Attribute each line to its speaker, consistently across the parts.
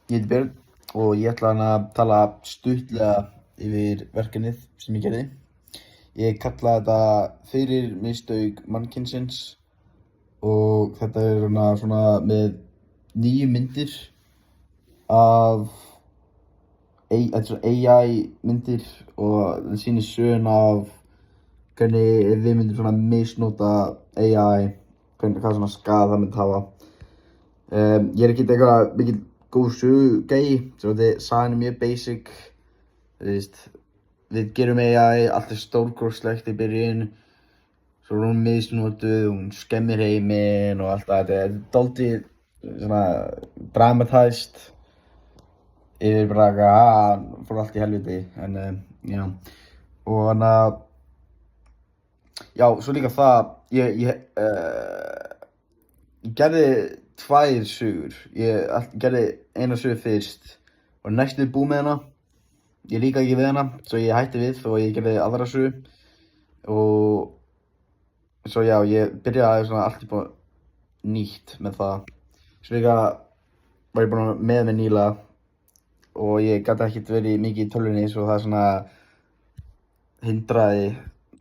Speaker 1: Ég heiti Björn og ég ætla að tala stuttlega yfir verkefnið sem ég gerði. Ég kalla þetta fyrir mistök mannkynsins og þetta er svona með 9 myndir af AI myndir og það sýnir söguna af hvernig við myndum svona misnota AI, hvað svona skaða það myndi hafa. Ég er ekkert eitthvað mikið góð sögugæi, sagan er mjög basic. Við gerum AI, allt er stórkostlegt í byrjun, svo er hún misnotuð, hún skemmir heiminn og allt það. Þetta er dálítið svona dramatized yfir bara eitthvað, fór allt í helviti, en já. Og já, svo líka það, ég gerði 2 sögur. Ég gerði eina sögu fyrst og næstu búið með hana. Ég líka ekki við hana, svo ég hætti við og ég gerði aðra sögu. Og svo já, ég byrjaði svona allt upp á nýtt með það. Svo líka var ég búinn með nýlega og ég gat ekkert verið mikið í tölvunni, svo það svona hindraði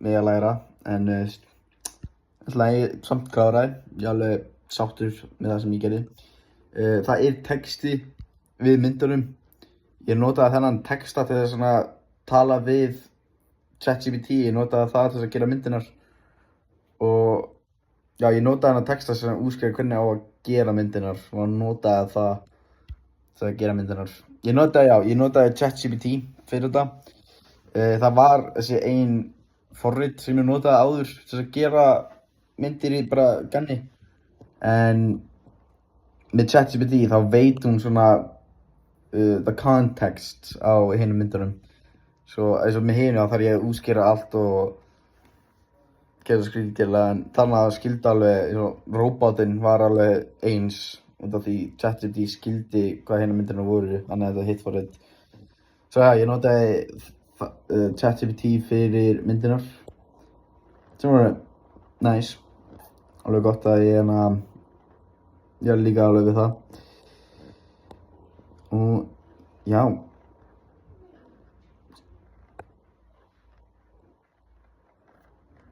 Speaker 1: mig að læra. En ég samt kláraði, ég er alveg sáttur með það sem ég gerði. Það er texti við myndunum. Ég notaði þennan texta til þess að tala við ChatGPT, ég notaði það til þess að gera myndirnar. Og já, ég notaði þennan texta sem útskýrir hvernig á að gera myndirnar og notaði það til að gera myndirnar. Ég notaði ChatGPT fyrir þetta. Það var þessi ein forrit sem ég notaði áður til að gera myndir í bara ganni. En með ChatGPT þá veit hún svona the context á hinum myndunum. Svo eins og með hinu þá þarf ég að útskýra allt og gera skrítið, en þannig að skildi alveg, róbotinn var alveg eins út af því ChatGPT skildi hvað hinum myndunum voru, þannig að þetta hitt forrit. Svo já, ég notaði ChatGPT fyrir myndirnar sem voru nice. Alveg gott að ég er líka alveg við það. Og já.